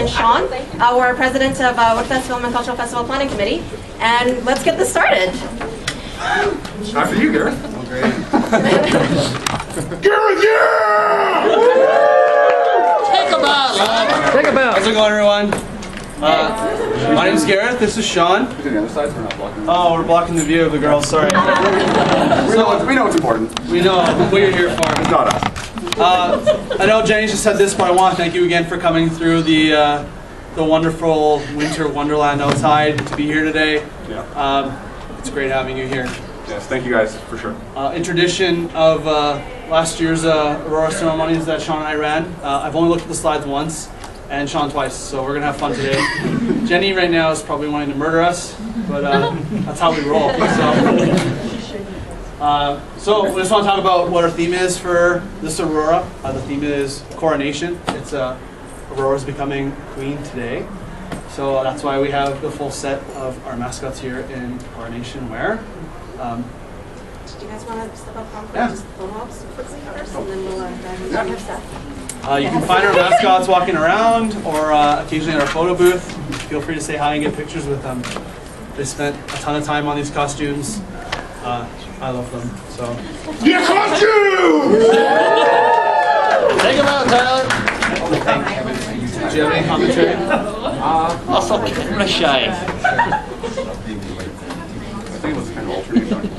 and Sean, our president of Otafest Film and Cultural Festival Planning Committee. And let's get this started. After you, Gareth. Oh, great. Gareth, yeah! Take a bow. Take a bow. How's it going, everyone? My name's Gareth. This is Sean. Who's on the other side? We're not blocking. Oh, we're blocking the view of the girls. Sorry. We know it's important. We know what you're here for. It's not us. I know Jenny just said this, but I want to thank you again for coming through the wonderful winter wonderland outside to be here today. Yeah. It's great having you here. Yes, thank you guys, for sure. In tradition of last year's Aurora ceremonies that Sean and I ran, I've only looked at the slides once, and Sean twice, so we're going to have fun today. Jenny right now is probably wanting to murder us, but that's how we roll. So we just want to talk about what our theme is for this Aurora. The theme is coronation. It's Aurora's becoming queen today. So that's why we have the full set of our mascots here in coronation wear. Do you guys want to step up front for just photo ops quickly first, and then we'll dive into our stuff? You can find our mascots walking around or occasionally in our photo booth. Feel free to say hi and get pictures with them. They spent a ton of time on these costumes. I love them. So. Your costume! Take them out, Tyler. Do you have any commentary? Also, give him a shave. I think it was kind of alternating.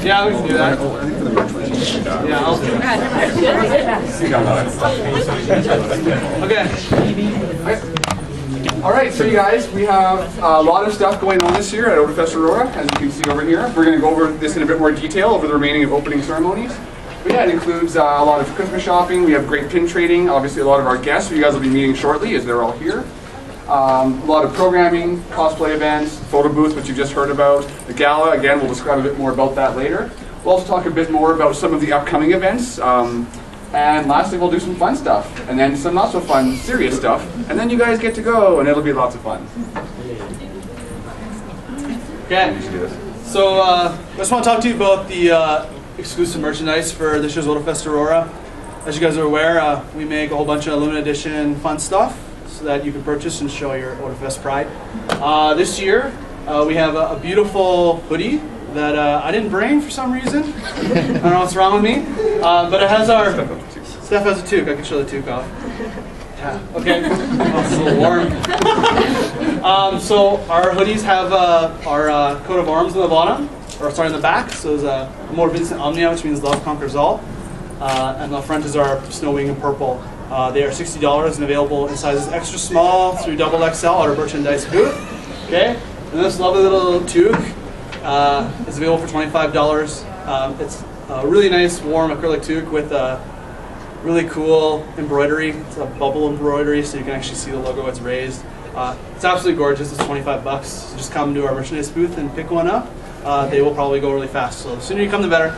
Yeah, we can do that. I think for the merch one, Yeah, I'll do it. Okay. All right, so you guys, we have a lot of stuff going on this year at Otafest Aurora, as you can see over here. We're going to go over this in a bit more detail over the remaining of opening ceremonies. But yeah, it includes a lot of Christmas shopping. We have great pin trading. Obviously, a lot of our guests who you guys will be meeting shortly, as they're all here. A lot of programming, cosplay events, photo booth, which you just heard about. The gala, again, we'll describe a bit more about that later. We'll also talk a bit more about some of the upcoming events. And lastly, we'll do some fun stuff, and then some not so fun, serious stuff, and then you guys get to go, and it'll be lots of fun. Okay. So I just want to talk to you about the exclusive merchandise for this year's Otafest Aurora. As you guys are aware, we make a whole bunch of limited edition fun stuff so that you can purchase and show your Otafest pride. This year, we have a beautiful hoodie that I didn't bring for some reason. I don't know what's wrong with me. But it has our... Steph has a toque. I can show the toque off. Yeah, okay. Oh, it's a little warm. So our hoodies have our coat of arms on the bottom, or sorry, on the back. So there's a More Vincent Omnia, which means love conquers all. And the front is our snow wing in purple. They are $60 and available in sizes extra small through XXL at our merchandise booth. Okay, and this lovely little toque is available for $25. It's a really nice warm acrylic toque with a really cool embroidery. It's a bubble embroidery, so you can actually see the logo it's raised. It's absolutely gorgeous. It's $25. So just come to our merchandise booth and pick one up. They will probably go really fast, so the sooner you come, the better.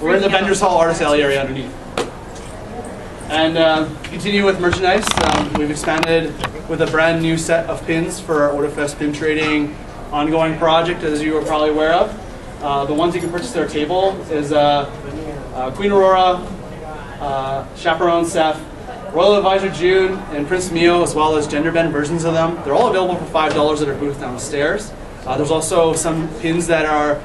We're in the Vendors Hall Artist Alley area underneath. And continue with merchandise. We've expanded with a brand new set of pins for our Otafest pin trading ongoing project, as you are probably aware of. The ones you can purchase at our table is Queen Aurora, Chaperone Seth, Royal Advisor June, and Prince Mio, as well as gender bend versions of them. They're all available for $5 at our booth downstairs. There's also some pins that are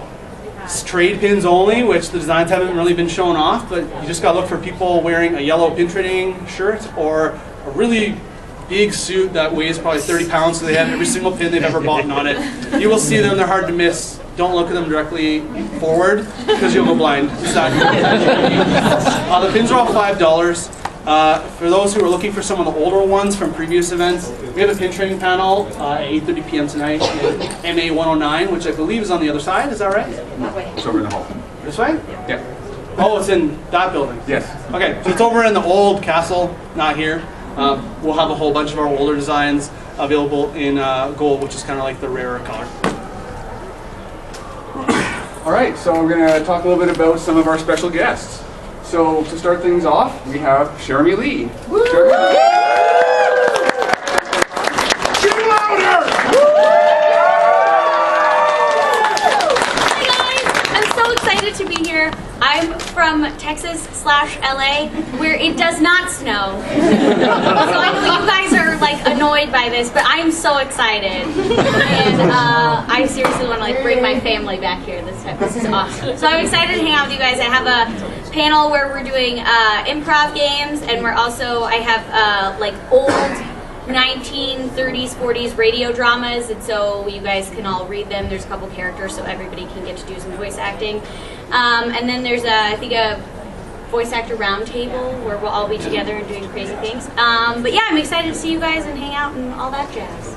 trade pins only, which the designs haven't really been shown off, but you just gotta look for people wearing a yellow pin trading shirt or a really big suit that weighs probably 30 pounds, so they have every single pin they've ever bought on it. You will see them, they're hard to miss. Don't look at them directly forward, because you'll go blind. The pins are all $5. For those who are looking for some of the older ones from previous events, we have a pin trading panel at 8:30 p.m. tonight in MA 109, which I believe is on the other side. Is that right? It's over in the hall. This way? Yeah. Oh, it's in that building? Yes. Okay, so it's over in the old castle, not here. We'll have a whole bunch of our older designs available in gold, which is kind of like the rarer color. All right, so we're going to talk a little bit about some of our special guests. So to start things off, we have Jeremy Lee. Jeremy Lee. Louder! Hi guys, I'm so excited to be here. I'm from Texas/LA, where it does not snow. So I know you guys are annoyed by this, but I'm so excited. And I seriously want to like bring my family back here this time. This is awesome. So I'm excited to hang out with you guys. I have a panel where we're doing improv games, and I have like old 1930s, 40s radio dramas, and so you guys can all read them. There's a couple characters, so everybody can get to do some voice acting. And then there's I think a voice actor roundtable where we'll all be together and doing crazy things. But yeah, I'm excited to see you guys and hang out and all that jazz.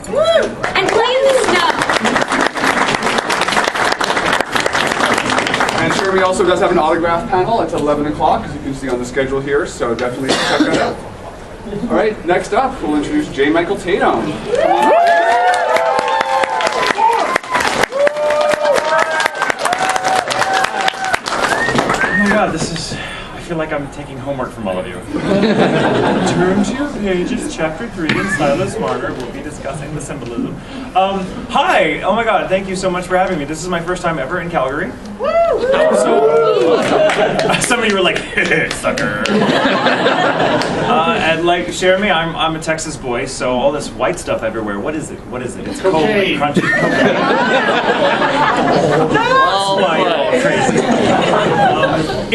Woo! And play in the snow. And Sherby also does have an autograph panel at 11 o'clock, as you can see on the schedule here, so definitely check that out. All right, next up, we'll introduce J. Michael Tatum. Oh my god, this is... I feel like I'm taking homework from all of you. Turn to your pages, chapter 3, in Silas Marner. We'll be discussing the symbolism. Hi! Oh my god, thank you so much for having me. This is my first time ever in Calgary. Woo! Some of you were like, sucker. And like, share me, I'm a Texas boy, so all this white stuff everywhere, what is it? What is it? It's cold and crunchy. That's why you're all crazy.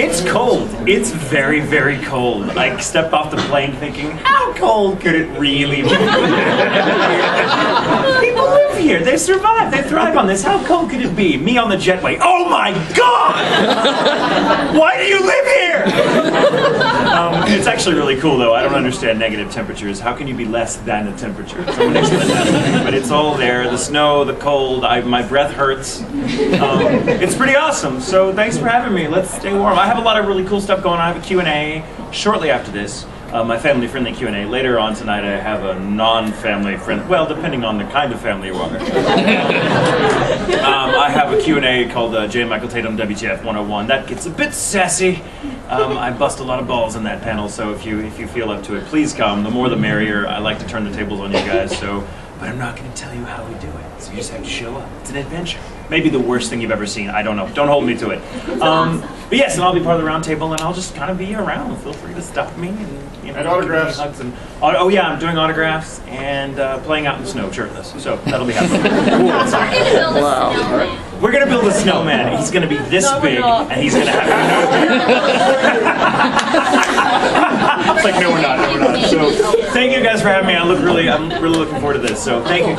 It's cold. It's very, very cold. I stepped off the plane thinking, how cold could it really be? People live here. They survive. They thrive on this. How cold could it be? Me on the jetway. Oh my God! Why do you live here? It's actually really cool though. I don't understand negative temperatures. How can you be less than a temperature? Someone explain that to me. But it's all there. The snow, the cold. My breath hurts. It's pretty awesome. So thanks for having me. Let's stay warm. I have a lot of really cool stuff going on. I have a Q&A shortly after this. My family-friendly Q&A. Later on tonight I have a non-family friend, well, depending on the kind of family you are. I have a Q&A called J. Michael Tatum WTF 101. That gets a bit sassy. I bust a lot of balls in that panel, so if you feel up to it, please come. The more the merrier. I like to turn the tables on you guys, so... But I'm not going to tell you how we do it, so you just have to show up. It's an adventure. Maybe the worst thing you've ever seen. I don't know. Don't hold me to it. But yes, and I'll be part of the round table, and I'll just kind of be around. Feel free to stop me and autographs. Hugs and, oh yeah, I'm doing autographs and playing out in the snow, shirtless. So that'll be happening. Wow. We're gonna build a snowman. He's gonna be this big, and he's gonna have. It's like, no, we're not. No, we're not. So thank you guys for having me. I'm really looking forward to this. So thank you.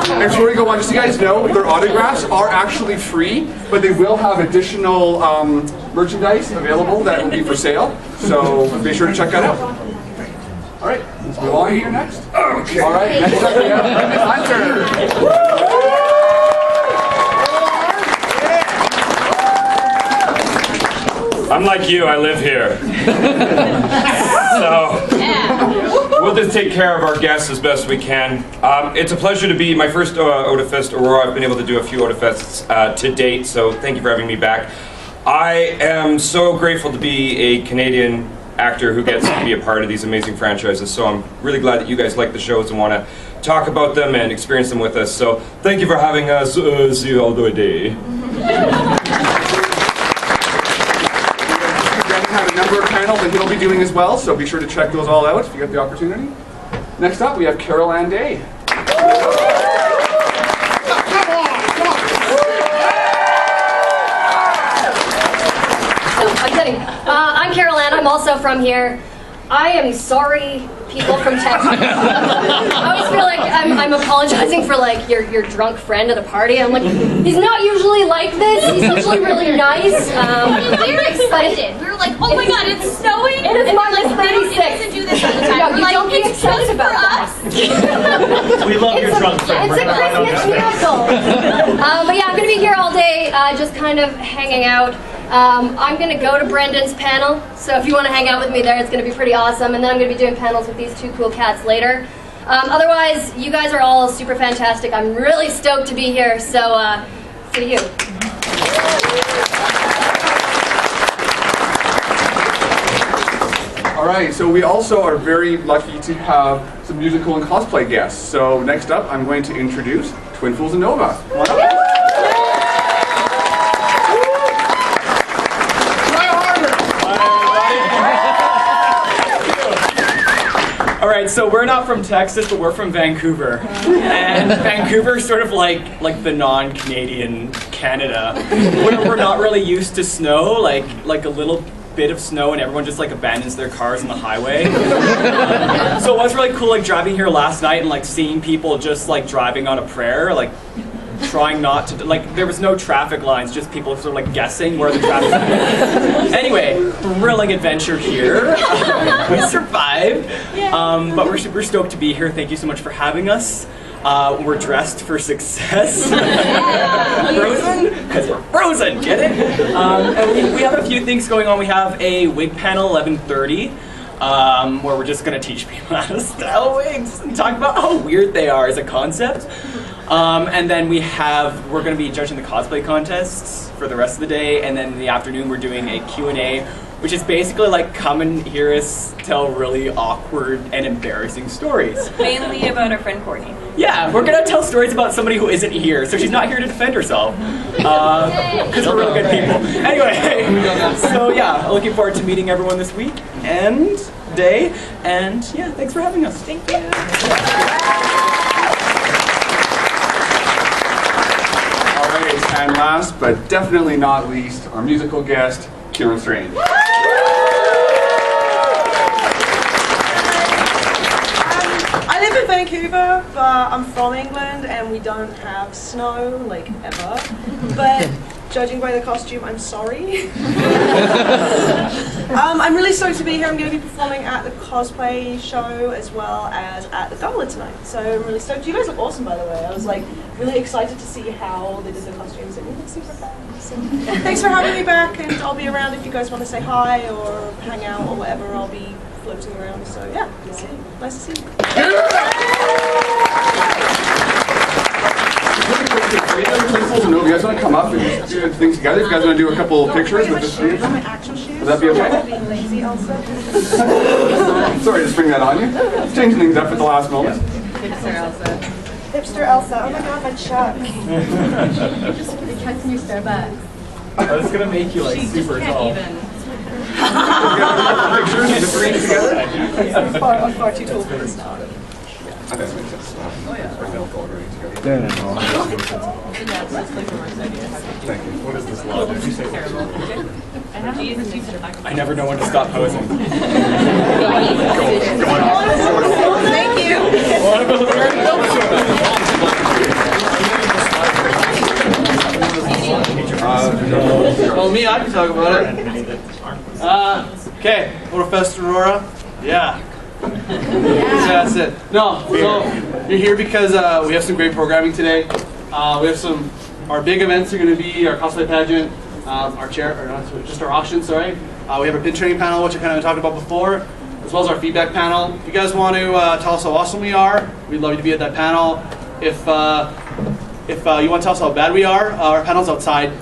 And before we go on, just so you guys know, their autographs are actually free, but they will have additional merchandise available that will be for sale. So be sure to check that out. All right, let's move on here next. Okay. All right, next up we have Hunter. I'm like you, I live here. So, we'll just take care of our guests as best we can. It's a pleasure to be my first Otafest Aurora. I've been able to do a few Otafests to date, so thank you for having me back. I am so grateful to be a Canadian actor who gets to be a part of these amazing franchises, so I'm really glad that you guys like the shows and want to talk about them and experience them with us. So, thank you for having us. See you all the day. Have a number of panels that he'll be doing as well, so be sure to check those all out if you get the opportunity. Next up, we have Carol Ann Day. I'm kidding. I'm Carol Ann. I'm also from here. I am sorry, people from Texas. I always feel like I'm apologizing for like your drunk friend at a party. I'm like, he's not usually like this. He's usually really nice. We were excited. We were like, oh my god, it's snowing. It is minus 36. He doesn't do this all the time. No, we're you like, don't be it's excited just about for that. We love your drunk friend. It's a Christmas miracle. But yeah, I'm going to be here all day, just kind of hanging out. I'm going to go to Brendan's panel, so if you want to hang out with me there, it's going to be pretty awesome. And then I'm going to be doing panels with these two cool cats later. Otherwise, you guys are all super fantastic. I'm really stoked to be here, so see you. All right, so we also are very lucky to have some musical and cosplay guests. So next up, I'm going to introduce Twin Fools and Nova. Come on up. Try harder. right, so we're not from Texas, but we're from Vancouver. And Vancouver is sort of like the non-Canadian Canada, where we're not really used to snow, like a little bit of snow and everyone just like abandons their cars on the highway. So it was really cool like driving here last night and like seeing people just like driving on a prayer, like trying not to, like there was no traffic lines, just people sort of like guessing where the traffic is. Anyway, thrilling adventure here. We survived, but we're stoked to be here. Thank you so much for having us. We're dressed for success. Frozen? Because we're frozen, get it? And we have a few things going on. We have a wig panel, 11:30, where we're just going to teach people how to style wigs and talk about how weird they are as a concept. And then we're going to be judging the cosplay contests for the rest of the day, and then in the afternoon we're doing a Q&A, which is basically like come and hear us tell really awkward and embarrassing stories. Mainly about our friend Courtney. Yeah, we're going to tell stories about somebody who isn't here, so she's not here to defend herself, because we're really good people. Anyway, so yeah, looking forward to meeting everyone this week and day, and yeah, thanks for having us. Thank you. And last but definitely not least, our musical guest, Kieran Strange. I live in Vancouver, but I'm from England and we don't have snow, like ever. But judging by the costume, I'm sorry. I'm really stoked to be here. I'm going to be performing at the cosplay show as well as at the gala tonight. So I'm really stoked. You guys look awesome, by the way. I was like really excited to see how they did the costumes. It looked super fun. So thanks for having me back, and I'll be around if you guys want to say hi or hang out or whatever. I'll be floating around. So yeah, nice to see you. You guys want to come up and just do things together? If you guys want to do a couple pictures with the three of them? Would that be okay? Sorry, just bring that on you. Changing things up at the last moment. Hipster Elsa. Hipster Elsa. Oh my god, my Chuck. Just put the Chucks in your Starbucks. Oh, it's going to make you like super tall. Pictures of the three together? I'm far too tall for this now. That makes sense. Oh yeah. Thank you. What is this law? Did you say I never know when to stop posing. Thank you. Well, me, I can talk about it. Okay, Otafest Aurora. Yeah. That's it. No, so you're here because we have some great programming today. We have our big events are going to be our cosplay pageant, just our auction, sorry. We have a pin training panel, which I kind of talked about before, as well as our feedback panel. If you guys want to tell us how awesome we are, we'd love you to be at that panel. If you want to tell us how bad we are, our panel's outside.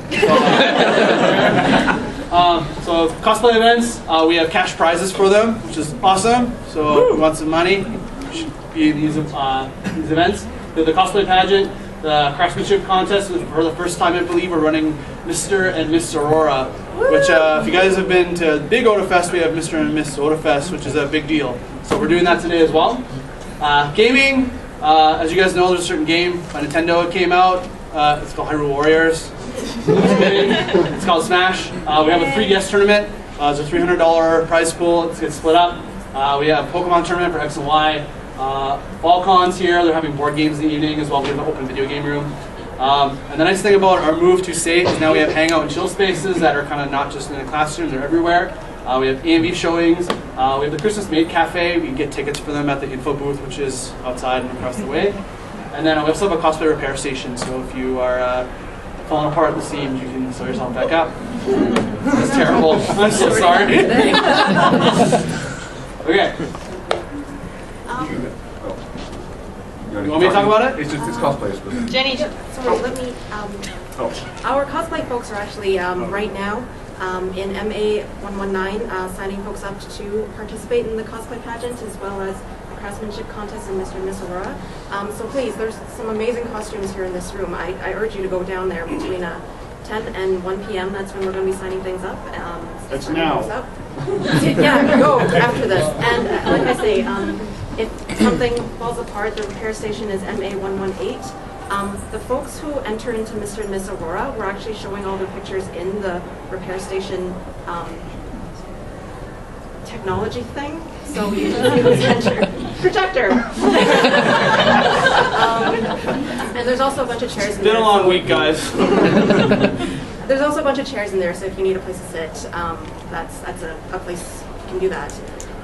So cosplay events, we have cash prizes for them, which is awesome. So if you want some money, you should be in these events. The cosplay pageant, the craftsmanship contest, for the first time I believe we're running Mr. and Miss Aurora, which if you guys have been to Big Otafest, we have Mr. and Miss Otafest, which is a big deal. So we're doing that today as well. Gaming, as you guys know, there's a certain game by Nintendo that came out. It's called Hyrule Warriors. It's called Smash. We have a 3DS tournament. It's a $300 prize pool. It gets split up. We have a Pokemon tournament for X and Y. Falcon's here. They're having board games in the evening as well. We have an open video game room. And the nice thing about our move to SATE is now we have hangout and chill spaces that are kind of not just in the classroom, they're everywhere. We have AMV showings. We have the Christmas Made Cafe. We can get tickets for them at the info booth, which is outside and across the way. And then we also have a cosplay repair station. So if you are falling apart at the seams, you can sew yourself back up. That's terrible. I'm so sorry. Okay. You want me to talk about it? It's cosplay. Jenny. Sorry, let me, our cosplay folks are actually right now in MA 119 signing folks up to participate in the cosplay pageant as well as the craftsmanship contest and Mr. and Miss Aurora. So please, there's some amazing costumes here in this room. I urge you to go down there between 10 and 1 p.m. That's when we're going to be signing things up. That's now. Yeah, go after this. And like I say, if something falls apart, the repair station is MA118. The folks who enter into Mr. and Miss Aurora, we're actually showing all their pictures in the repair station technology thing. So you enter projector. And there's also a bunch of chairs in there. Been a long week, guys. There's also a bunch of chairs in there, so if you need a place to sit, that's a place you can do that.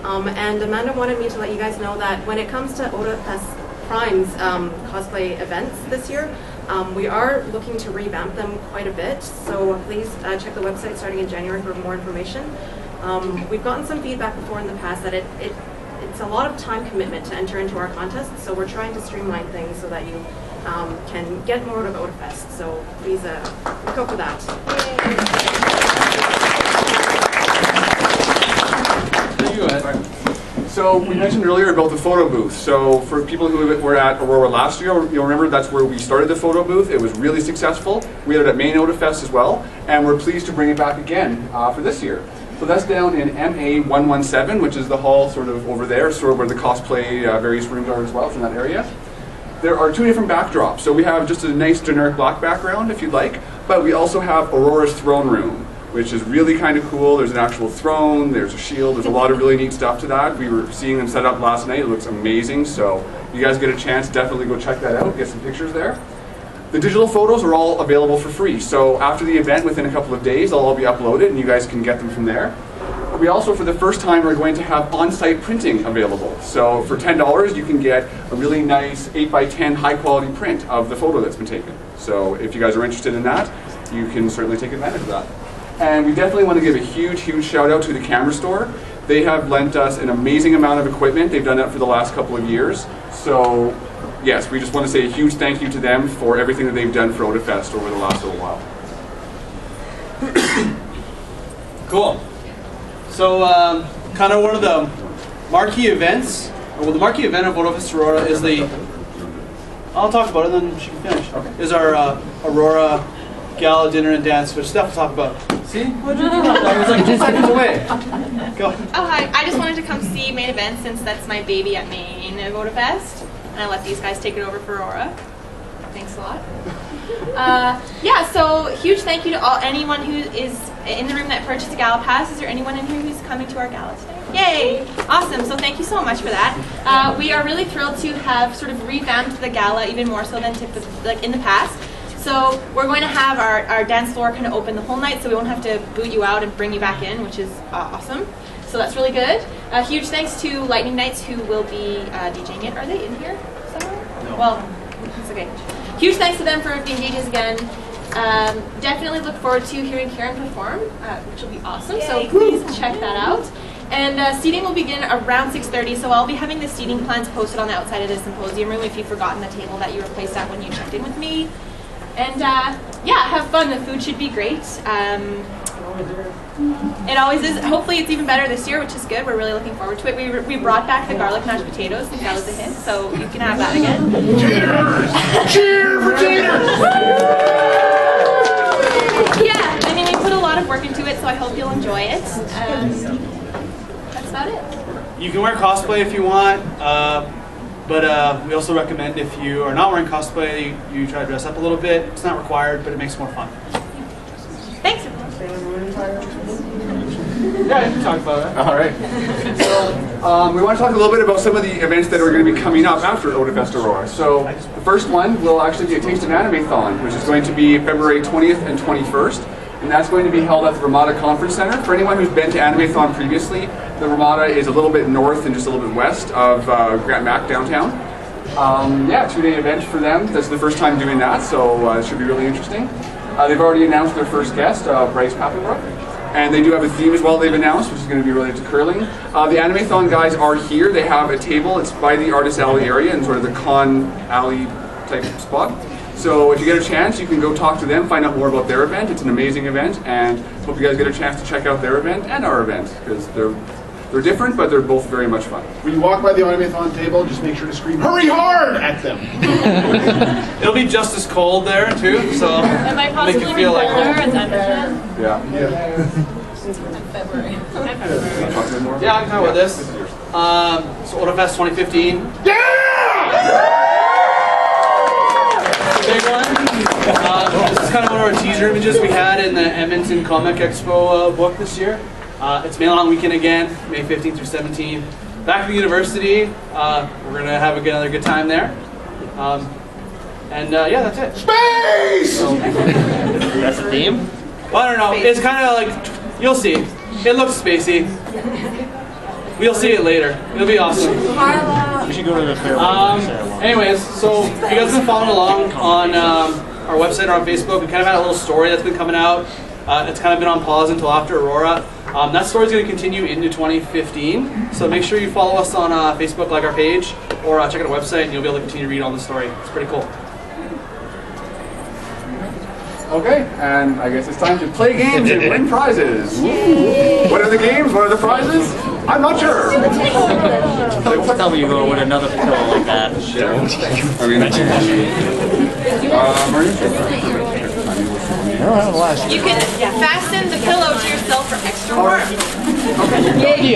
And Amanda wanted me to let you guys know that when it comes to Otafest Prime's cosplay events this year, we are looking to revamp them quite a bit, so please check the website starting in January for more information. We've gotten some feedback before in the past that it's a lot of time commitment to enter into our contests, so we're trying to streamline things so that you can get more out of Otafest. So please look out for that. Go ahead. So we mentioned earlier about the photo booth. So for people who were at Aurora last year, you'll remember that's where we started the photo booth. It was really successful. We had it at Main Otafest as well, and we're pleased to bring it back again for this year. So that's down in MA117, which is the hall sort of over there, sort of where the cosplay various rooms are as well, from that area. There are two different backdrops. So we have just a nice generic black background, if you'd like, but we also have Aurora's throne room, which is really kind of cool. There's an actual throne, there's a shield, there's a lot of really neat stuff to that. We were seeing them set up last night. It looks amazing. So if you guys get a chance, definitely go check that out, get some pictures there. The digital photos are all available for free. So after the event, within a couple of days, they'll all be uploaded and you guys can get them from there. We also, for the first time, are going to have on-site printing available. So for $10, you can get a really nice 8x10 high-quality print of the photo that's been taken. So if you guys are interested in that, you can certainly take advantage of that. And we definitely want to give a huge, huge shout out to the camera store. They have lent us an amazing amount of equipment. They've done that for the last couple of years. So yes, we just want to say a huge thank you to them for everything that they've done for Otafest over the last little while. Cool. So kind of one of the marquee events, well, the marquee event of Otafest Aurora is I'll talk about it and then she can finish. Okay. Is our Aurora Gala Dinner and Dance, which Steph will talk about. See? What did you do? I was like 2 seconds away. Go. Oh, hi. I just wanted to come see main event since that's my baby at Maine at Otafest. And I let these guys take it over for Aurora. Thanks a lot. Yeah, so huge thank you to anyone who is in the room that purchased a Gala Pass. Is there anyone in here who's coming to our Gala today? Yay! Awesome, so thank you so much for that. We are really thrilled to have sort of revamped the Gala even more so than like in the past. So we're going to have our dance floor kind of open the whole night, so we won't have to boot you out and bring you back in, which is awesome. So that's really good. Huge thanks to Lightning Knights who will be DJing it. Are they in here somewhere? No. Well, it's okay. Huge thanks to them for being DJs again. Definitely look forward to hearing Karen perform, which will be awesome. Yay. So please check that out. And seating will begin around 6:30, so I'll be having the seating plans posted on the outside of the symposium room if you've forgotten the table that you were placed at when you checked in with me. And yeah, have fun. The food should be great. It always is. Hopefully it's even better this year, which is good. We're really looking forward to it. We brought back the garlic mashed potatoes. I think that was a hit, so you can have that again. Cheers! Cheers for cheers! Yeah, I mean, we put a lot of work into it, so I hope you'll enjoy it. That's about it. You can wear cosplay if you want, but we also recommend if you are not wearing cosplay, you try to dress up a little bit. It's not required, but it makes it more fun. Thanks. Yeah, you can talk about it. All right. So we want to talk a little bit about some of the events that are going to be coming up after Otafest Aurora. So the first one will actually be a Taste of Anime-thon, which is going to be February 20th and 21st. And that's going to be held at the Ramada Conference Center. For anyone who's been to Anime-thon previously, the Ramada is a little bit north and just a little bit west of Grant Mac downtown. Yeah, 2-day event for them. That's the first time doing that, so it should be really interesting. They've already announced their first guest, Bryce Papenbrook. And they do have a theme as well they've announced, which is going to be related to curling. The Anime-thon guys are here. They have a table. It's by the Artist Alley area in sort of the Con Alley type spot. So if you get a chance, you can go talk to them, find out more about their event. It's an amazing event, and hope you guys get a chance to check out their event and our event, because they're different, but they're both very much fun. When you walk by the Anime-thon table, just make sure to scream, "Hurry hard!" at them. It'll be just as cold there, too, so It might possibly make it feel be like colder. home. It's under Yeah. February. Yeah, I can talk about this. So Otafest 2015. Big one. This is kind of one of our teaser images we had in the Edmonton Comic Expo book this year. It's Mail On Weekend again, May 15th through 17th. Back to the university. We're going to have another good time there. Yeah, that's it. Space! That's the theme? Well, I don't know. It's kind of like, you'll see. It looks spacey. We'll see it later. It'll be awesome. We should go to the farewell ceremony. Anyways, so if you guys have been following along on our website or on Facebook, we kind of had a little story that's been coming out. It's kind of been on pause until after Aurora. That story is going to continue into 2015. So make sure you follow us on Facebook, like our page, or check out our website, and you'll be able to continue to read on the story. It's pretty cool. Okay, and I guess it's time to play games and win prizes. What are the games? What are the prizes? I'm not sure. Tell me you go with another pillow like that. You can fasten the pillow to yourself for extra warmth.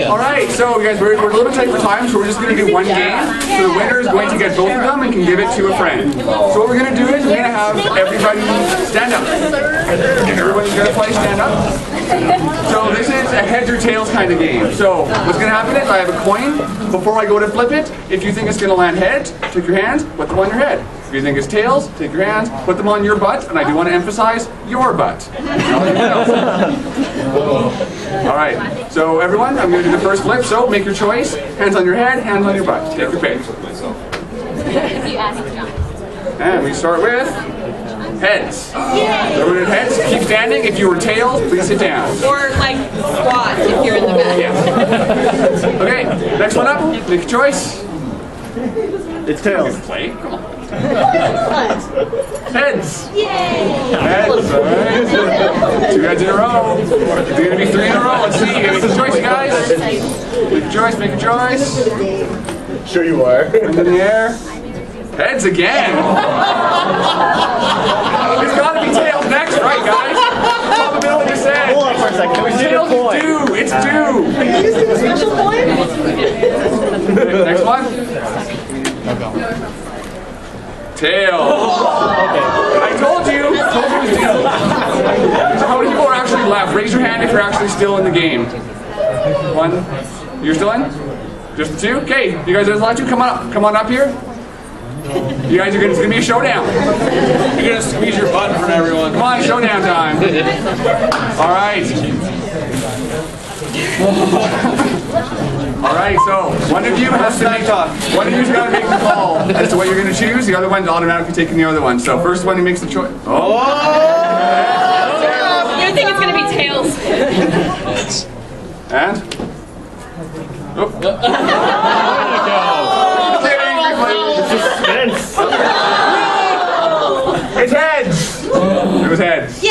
All right, so guys, we're a little bit tight for time, so we're just going to do one game. So the winner is going to get both of them and can give it to a friend. So what we're going to do is we're going to have everybody stand up. Everyone's going to play stand up. So this is a heads or tails kind of game. So what's going to happen is I have a coin. Before I go to flip it, if you think it's going to land heads, take your hands, put them on your head. If you think it's tails, take your hands, put them on your butt, and I do want to emphasize your butt. All right, so everyone, I'm going to do the first flip, so make your choice. Hands on your head, hands on your butt. Take your pick. And we start with heads. Everyone at heads, keep standing. If you were tails, please sit down. Or like squats if you're in the back. Yeah. Okay, next one up, make your choice. It's tails. Play, come on. Heads. Yay! Heads, all right. 2 heads in a row. It's going to be 3 in a row. Let's see. Make your choice, guys. Make your choice, make your choice. Sure you are. Hand in the air. Heads again. It's got to be tails next, right, guys? Probability just said. Hold on for a second. Can we see Tails the coin? is due. It's due. Are you using the special coin? Next one. Tails. I told you. It was due. So how many people are actually left? Raise your hand if you're actually still in the game. 1. You're still in? Just the 2? Okay. You guys, there's a lot of 2. Come on up. Come on up here. You guys are going to, it's going to be a showdown. You're going to squeeze your butt in front of everyone. Come on, showdown time. All right. All right, so one of you has to make one of you's got to make the call as to what you're going to choose. The other one's automatically taking the other one. So first one who makes the choice. Oh! You think it's going to be tails. And? Oh. It's heads! It was heads. Yay!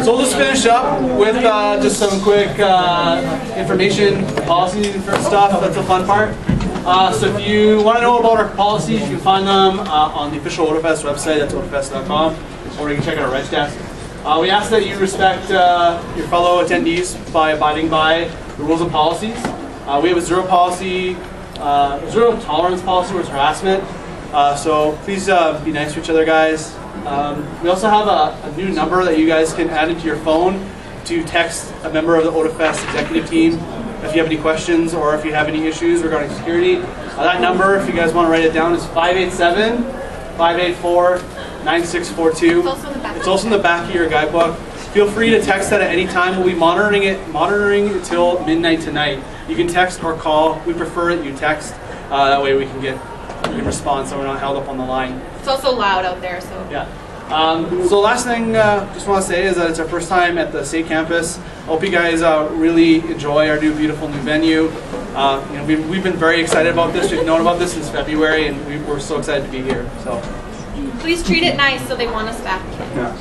So we'll just finish up with just some quick information, policy and stuff. That's the fun part. So if you want to know about our policies, you can find them on the official Otafest website. That's otafest.com, or you can check out our Reg Desk. We ask that you respect your fellow attendees by abiding by the rules and policies. We have a zero tolerance policy towards harassment. So please be nice to each other, guys. We also have a new number that you guys can add into your phone to text a member of the Otafest executive team if you have any questions or if you have any issues regarding security. That number, if you guys want to write it down, is 587-584-9642. It's also in the back of your guidebook. Feel free to text that at any time. We'll be monitoring until midnight tonight. You can text or call. We prefer that you text. That way we can get a response so we're not held up on the line. It's also loud out there, so. Yeah. So last thing just want to say is that it's our first time at the state campus. Hope you guys really enjoy our beautiful new venue. We've been very excited about this. We've known about this since February, and we're so excited to be here. So Please treat it nice so they want us back. Yeah.